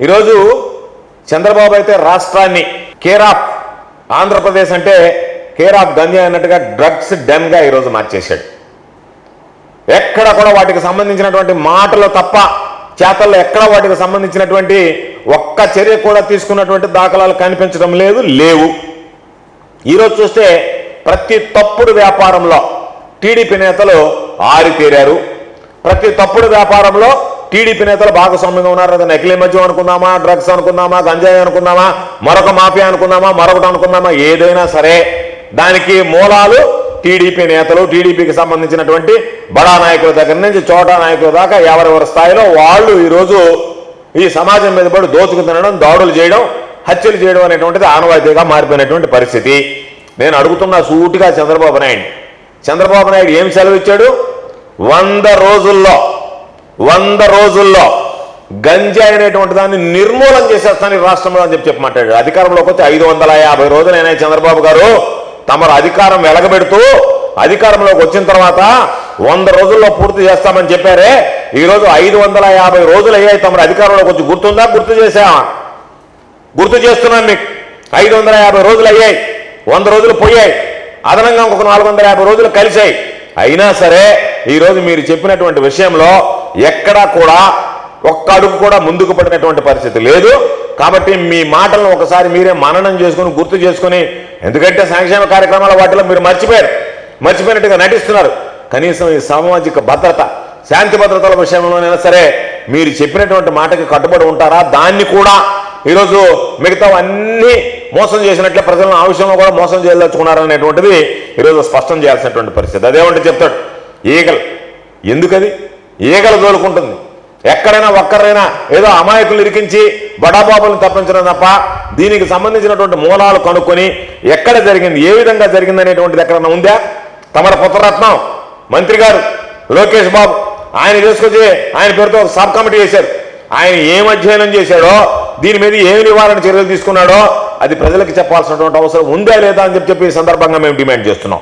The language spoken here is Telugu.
ఈరోజు చంద్రబాబు అయితే రాష్ట్రాన్ని కేర్ ఆఫ్ ఆంధ్రప్రదేశ్ అంటే కేర్ ఆఫ్ గంజాయి అన్నట్టుగా డ్రగ్స్ డెన్గా ఈరోజు మార్చేశాడు. ఎక్కడ కూడా వాటికి సంబంధించినటువంటి మాటలు తప్ప చేతల్లో ఎక్కడ వాటికి సంబంధించినటువంటి ఒక్క చర్య కూడా తీసుకున్నటువంటి దాఖలాలు కనిపించడం లేవు. ఈరోజు చూస్తే ప్రతి తప్పుడు వ్యాపారంలో టీడీపీ నేతలు ఆరితేరారు. ప్రతి తప్పుడు వ్యాపారంలో టీడీపీ నేతలు భాగస్వామ్యంగా ఉన్నారు. అది నకిలీ మద్యం అనుకుందామా, డ్రగ్స్ అనుకుందామా, గంజాయి అనుకుందామా, మరొక మాఫియా అనుకుందామా, మరొకటి అనుకుందామా, ఏదైనా సరే దానికి మూలాలు టీడీపీ నేతలు, టీడీపీకి సంబంధించినటువంటి బడా నాయకుల దగ్గర నుంచి చోటా నాయకుల దాకా ఎవరెవరి స్థాయిలో వాళ్ళు ఈరోజు ఈ సమాజం మీద పడి దోచుకు తినడం, దాడులు చేయడం, హత్యలు చేయడం అనేటువంటిది ఆనవాయితీగా మారిపోయినటువంటి పరిస్థితి. నేను అడుగుతున్న సూటిగా చంద్రబాబు నాయుడు ఏం సెలవు ఇచ్చాడు? 100 రోజుల్లో గంజాయి అనేటువంటి దాన్ని నిర్మూలన చేసేస్తాను ఈ రాష్ట్రంలో అని చెప్పి మాట్లాడాడు. అధికారంలోకి వచ్చి 550 రోజులైనా చంద్రబాబు గారు తమరు అధికారం వెలగబెడుతూ అధికారంలోకి వచ్చిన తర్వాత 100 రోజుల్లో పూర్తి చేస్తామని చెప్పారే. ఈరోజు 550 రోజులు అయ్యాయి తమరు అధికారంలోకి వచ్చి. గుర్తుందా? గుర్తు చేస్తున్నాను మీకు. 550 రోజులు అయ్యాయి, 100 రోజులు పోయాయి, అదనంగా ఇంకొక 450 రోజులు కలిశాయి. అయినా సరే ఈరోజు మీరు చెప్పినటువంటి విషయంలో ఎక్కడా కూడా ఒక్క అడుగు కూడా ముందుకు పడినటువంటి పరిస్థితి లేదు. కాబట్టి మీ మాటలను ఒకసారి మీరే మననం చేసుకుని గుర్తు చేసుకుని, ఎందుకంటే సంక్షేమ కార్యక్రమాల వాటిలో మీరు మర్చిపోయినట్టుగా నటిస్తున్నారు. కనీసం ఈ సామాజిక భద్రత, శాంతి భద్రతల విషయంలోనైనా సరే మీరు చెప్పినటువంటి మాటకి కట్టుబడి ఉంటారా? దాన్ని కూడా ఈరోజు మిగతా అన్ని మోసం చేసినట్లే ప్రజలను ఆ విషయంలో కూడా మోసం చేయదలుచుకున్నారనేటువంటిది ఈరోజు స్పష్టం చేయాల్సినటువంటి పరిస్థితి. అదేమంటే చెప్తాడు ఈగలు. ఎందుకది ఈగలు తోలుకుంటుంది? ఎక్కడైనా ఒక్కరైనా ఏదో అమాయకులు ఇరికించి బడాబాబులను తప్పించడం తప్ప దీనికి సంబంధించినటువంటి మూలాలు కనుక్కొని ఎక్కడ జరిగింది, ఏ విధంగా జరిగింది అనేటువంటిది ఎక్కడన్నా ఉందా? తమర పుత్రరత్నం మంత్రి గారు లోకేష్ బాబు ఆయన తీసుకొచ్చి ఆయన పేరుతో ఒక సబ్ కమిటీ చేశారు. ఆయన ఏం అధ్యయనం చేశాడో, దీని మీద ఏమి నివారణ చర్యలు తీసుకున్నాడో అది ప్రజలకు చెప్పాల్సినటువంటి అవసరం ఉందా లేదా అని చెప్పి ఈ సందర్భంగా మేము డిమాండ్ చేస్తున్నాం.